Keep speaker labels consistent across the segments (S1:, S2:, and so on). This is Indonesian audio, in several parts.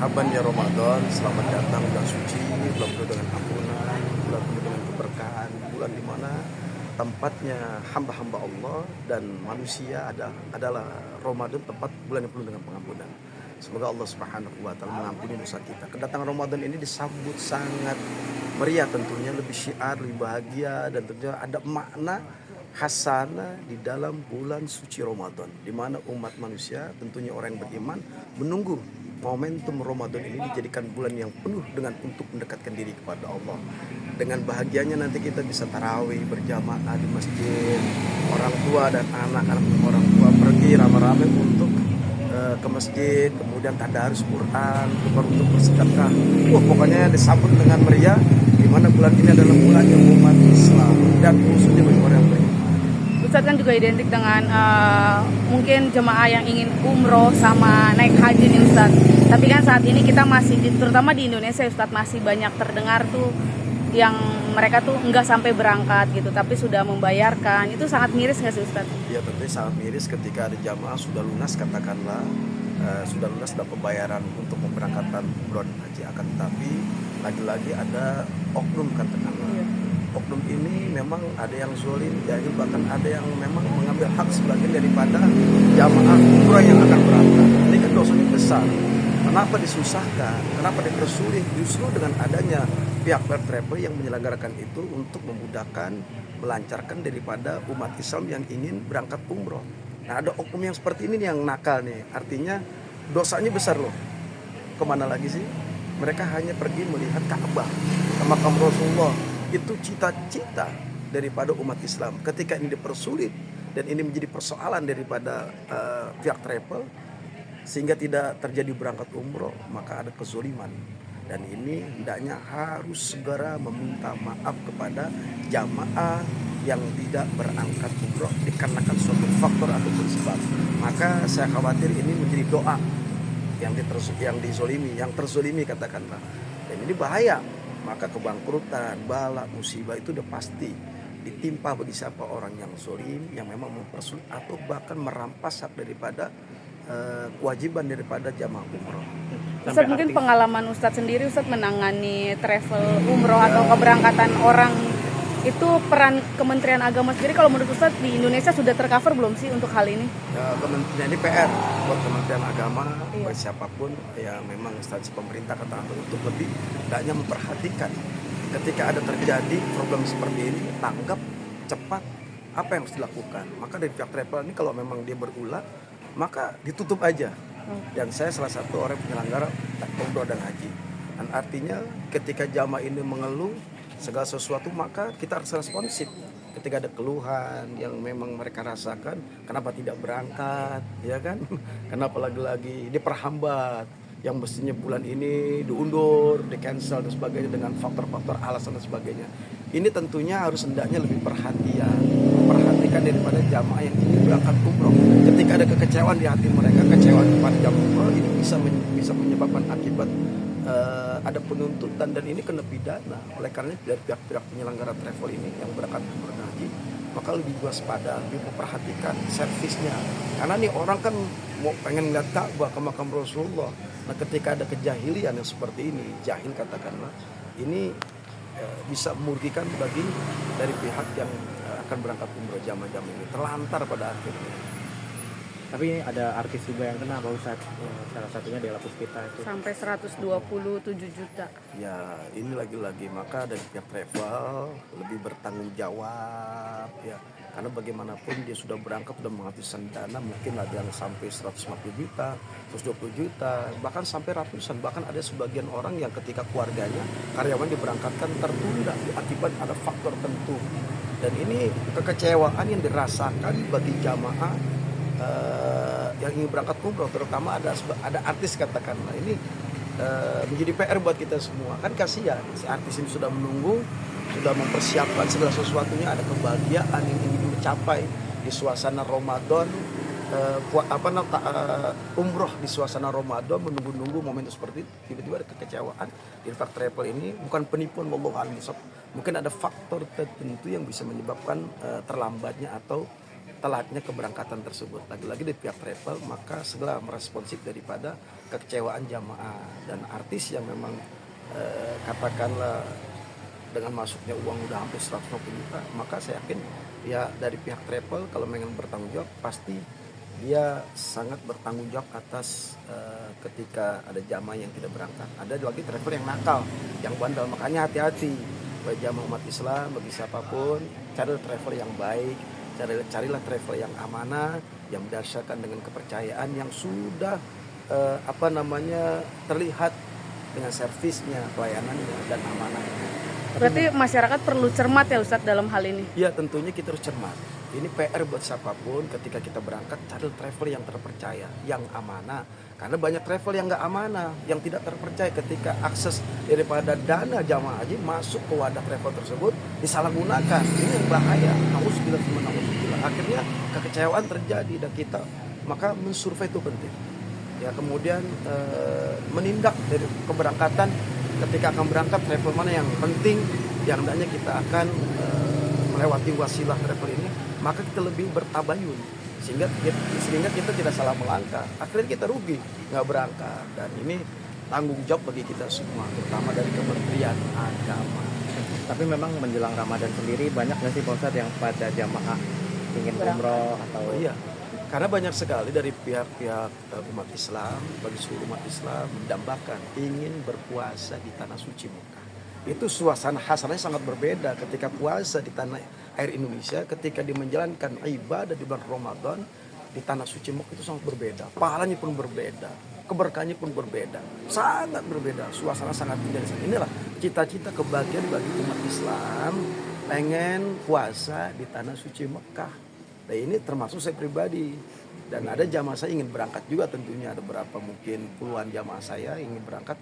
S1: Marhaban ya Ramadan, selamat datang bulan suci, bulan penuh dengan ampunan, bulan penuh dengan keberkahan, bulan di mana tempatnya hamba-hamba Allah dan manusia adalah Ramadan, tempat bulan yang penuh dengan pengampunan. Semoga Allah Subhanahu wa taala mengampuni dosa kita. Kedatangan Ramadan ini disambut sangat meriah tentunya, lebih syiar, lebih bahagia, dan tentunya ada makna hasanah di dalam bulan suci Ramadan, di mana umat manusia, tentunya orang yang beriman, menunggu momentum Ramadan ini dijadikan bulan yang penuh dengan untuk mendekatkan diri kepada Allah. Dengan bahagianya nanti kita bisa tarawih berjamaah di masjid, orang tua dan anak-anak orang tua pergi ramai-ramai untuk ke masjid, kemudian tadarus Quran, untuk bersedekah. Pokoknya disambut dengan meriah, di mana bulan ini adalah bulan yang umat Islam dan khususnya bagi orang yang beriman.
S2: Ustadz kan juga identik dengan mungkin jemaah yang ingin umroh sama naik haji nih Ustadz. Tapi kan saat ini kita masih, terutama di Indonesia Ustadz, masih banyak terdengar tuh yang mereka tuh nggak sampai berangkat gitu, tapi sudah membayarkan. Itu sangat miris nggak sih Ustadz?
S1: Ya tentunya sangat miris ketika ada jamaah sudah lunas, katakanlah sudah lunas dalam pembayaran untuk memberangkatkan umroh dan haji, akan tetapi lagi-lagi ada oknum katakanlah. Oknum ini memang ada yang zalim, jahil, bahkan ada yang memang mengambil hak sebagian daripada jamaah umroh yang akan berangkat. Ini kan dosanya besar. Kenapa disusahkan? Kenapa dipersulit? Justru dengan adanya pihak travel yang menyelenggarakan itu untuk memudahkan, melancarkan daripada umat Islam yang ingin berangkat umroh. Nah, ada oknum yang seperti ini yang nakal nih. Artinya dosanya besar loh. Kemana lagi sih? Mereka hanya pergi melihat Ka'bah, makam Rasulullah. Itu cita-cita daripada umat Islam. Ketika ini dipersulit dan ini menjadi persoalan daripada pihak travel, sehingga tidak terjadi berangkat umroh, maka ada kezoliman. Dan ini hendaknya harus segera meminta maaf kepada jamaah yang tidak berangkat umroh dikarenakan suatu faktor ataupun sebab. Maka saya khawatir ini menjadi doa yang dizolimi, yang terzolimi katakanlah. Dan ini bahaya. Maka kebangkrutan, bala, musibah itu udah pasti ditimpa bagi siapa orang yang zolim, yang memang mempersulit atau bahkan merampas hak daripada kewajiban daripada jamaah umroh.
S2: Ustadz, mungkin pengalaman Ustadz sendiri, Ustadz menangani travel umroh atau keberangkatan orang, itu peran Kementerian Agama sendiri kalau menurut Ustadz di Indonesia sudah tercover belum sih untuk hal ini?
S1: Ya, ini PR buat Kementerian Agama, bagi siapapun ya, memang instansi pemerintah katakanlah untuk lebih hendaknya memperhatikan ketika ada terjadi problem seperti ini, tanggap cepat apa yang harus dilakukan. Maka dari pihak travel ini kalau memang dia berulang, maka ditutup aja. Dan saya salah satu orang penyelenggara umroh dan haji. Dan artinya ketika jamaah ini mengeluh segala sesuatu, maka kita harus responsif. Ketika ada keluhan yang memang mereka rasakan, kenapa tidak berangkat, ya kan? Kenapa lagi-lagi diperhambat, yang mestinya bulan ini diundur, di-cancel dan sebagainya dengan faktor-faktor alasan dan sebagainya. Ini tentunya harus hendaknya lebih memperhatikan daripada jamaah yang ingin berangkat umroh. Ketika ada kekecewaan di hati mereka, kecewaan kepada jamaah umroh, ini bisa menyebabkan akibat ada penuntutan dan ini kena pidana. Oleh karena dari pihak-pihak penyelenggara travel ini yang berangkat umroh dan haji, maka lebih waspada, lebih memperhatikan servisnya. Karena nih orang kan mau pengen lihat Ka'bah, ke makam Rasulullah. Nah, ketika ada kejahilian yang seperti ini, jahil katakanlah, ini bisa merugikan bagi dari pihak yang akan berangkat umroh jamaah-jamaah ini, terlantar pada akhirnya.
S3: Tapi ada artis juga yang kena Pak Ustadz, salah satunya Della Puspita itu.
S2: Sampai 127 juta.
S1: Ya ini lagi-lagi maka dari pihak travel lebih bertanggung jawab ya. Karena bagaimanapun dia sudah berangkat, sudah menghabiskan dana, mungkin ada yang sampai 150 juta, 120 juta, bahkan sampai ratusan. Bahkan ada sebagian orang yang ketika keluarganya, karyawan diberangkatkan tertunda akibat ada faktor tertentu. Dan ini kekecewaan yang dirasakan bagi jamaah yang ingin berangkat umroh, terutama ada artis katakanlah. Ini menjadi PR buat kita semua. Kan kasihan si artis ini sudah menunggu, sudah mempersiapkan segala sesuatunya, ada kebahagiaan yang ingin dicapai di suasana Ramadan, umroh di suasana Ramadan, menunggu-nunggu momen seperti itu, tiba-tiba ada kekecewaan. Di pihak travel ini bukan penipuan, mungkin ada faktor tertentu yang bisa menyebabkan terlambatnya atau telatnya keberangkatan tersebut. Lagi-lagi di pihak travel maka segera meresponsif daripada kekecewaan jamaah dan artis yang memang katakanlah dengan masuknya uang udah hampir 150 juta, maka saya yakin ya dari pihak travel kalau ingin bertanggung jawab pasti dia sangat bertanggung jawab atas ketika ada jamaah yang tidak berangkat. Ada lagi travel yang nakal, yang bandel, makanya hati-hati bagi jamaah umat Islam, bagi siapapun, carilah travel yang baik, carilah travel yang amanah, yang berdasarkan dengan kepercayaan yang sudah terlihat dengan servisnya, pelayanannya dan amanahnya.
S2: Berarti masyarakat perlu cermat ya Ustadz dalam hal ini.
S1: Ya tentunya kita harus cermat. Ini PR buat siapapun ketika kita berangkat, cari travel yang terpercaya, yang amanah. Karena banyak travel yang nggak amanah, yang tidak terpercaya ketika akses daripada dana jamaah haji masuk ke wadah travel tersebut disalahgunakan. Ini yang bahaya. Nauzubillah. Akhirnya kekecewaan terjadi dan kita maka mensurvei itu penting. Ya kemudian menindak dari keberangkatan ketika akan berangkat travel mana yang penting, yang hendaknya kita akan melewati wasilah travel ini, maka kita lebih bertabayun sehingga kita tidak salah melangkah. Akhirnya kita rugi nggak berangkat dan ini tanggung jawab bagi kita semua, terutama dari Kementerian Agama.
S3: Tapi memang menjelang Ramadan sendiri banyak nggak sih Pak Ustadz yang pada jamaah ingin umroh atau
S1: Iya, karena banyak sekali dari pihak-pihak umat Islam, bagi seluruh umat Islam mendambakan ingin berpuasa di tanah suci Mekah. Itu suasana hasananya sangat berbeda ketika puasa di tanah air Indonesia, ketika dia menjalankan ibadah di bulan Ramadan di tanah suci Mekah itu sangat berbeda. Pahalanya pun berbeda, keberkahannya pun berbeda, sangat berbeda. Suasana sangat indah. Inilah cita-cita kebahagiaan bagi umat Islam, pengen puasa di tanah suci Mekah. Nah ini termasuk saya pribadi dan ada jamaah saya ingin berangkat juga, tentunya ada berapa mungkin puluhan jamaah saya ingin berangkat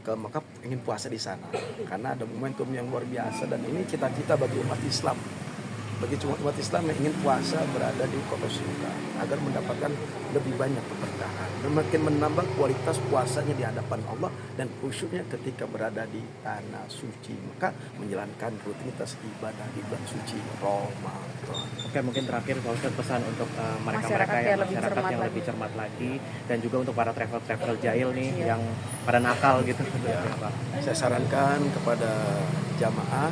S1: ke Mekah, ingin puasa di sana karena ada momentum yang luar biasa dan ini cita-cita bagi umat Islam, bagi umat Islam yang ingin puasa berada di kota surga agar mendapatkan lebih banyak keberkahan dan makin menambah kualitas puasanya di hadapan Allah dan khusyuknya ketika berada di tanah suci Mekah menjalankan rutinitas ibadah di bulan suci Ramadan.
S3: Oke, mungkin terakhir Pak Ustadz pesan untuk
S2: Masyarakat yang lebih cermat
S3: lagi dan juga untuk para travel jahil nih yang pada nakal gitu.
S1: Ya, saya sarankan kepada jamaah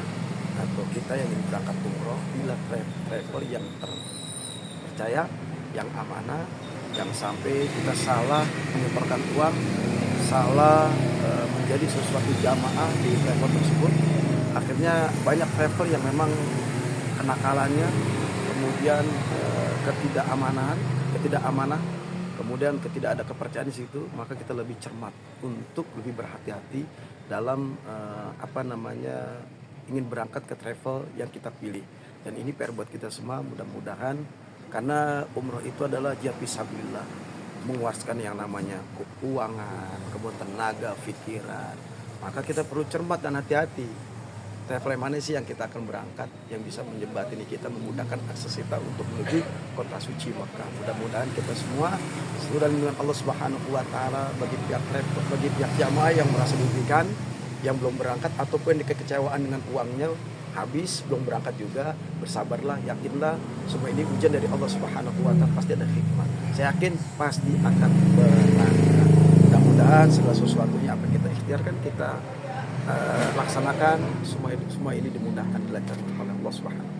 S1: atau kita yang ingin berangkat umroh, bila travel yang terpercaya, yang amanah, yang sampai kita salah menyetorkan uang, salah menjadi sesuatu jamaah di travel tersebut. Akhirnya banyak travel yang memang kenakalannya, kemudian ketidakamanah, kemudian tidak ada kepercayaan di situ, maka kita lebih cermat untuk lebih berhati-hati dalam ingin berangkat ke travel yang kita pilih. Dan ini PR buat kita semua, mudah-mudahan karena umroh itu adalah jihad fisabilillah, menguaskan yang namanya keuangan, kemudian tenaga, pikiran. Maka kita perlu cermat dan hati-hati. Travel mana sih yang kita akan berangkat, yang bisa menjembatani kita, memudahkan akses kita untuk menuju kota suci Mekah. Mudah-mudahan kita semua seluruh dengan Allah Subhanahu wa taala bagi pihak travel, bagi pihak jamaah yang merasa dirugikan, yang belum berangkat ataupun yang kekecewaan dengan uangnya habis belum berangkat juga, bersabarlah, yakinlah semua ini ujian dari Allah Subhanahu wa taala, pasti ada hikmah. Saya yakin pasti akan berangkat. Mudah-mudahan segala sesuatunya apa yang kita ikhtiarkan kita laksanakan, semua ini dimudahkan dilancarkan oleh Allah Subhanahu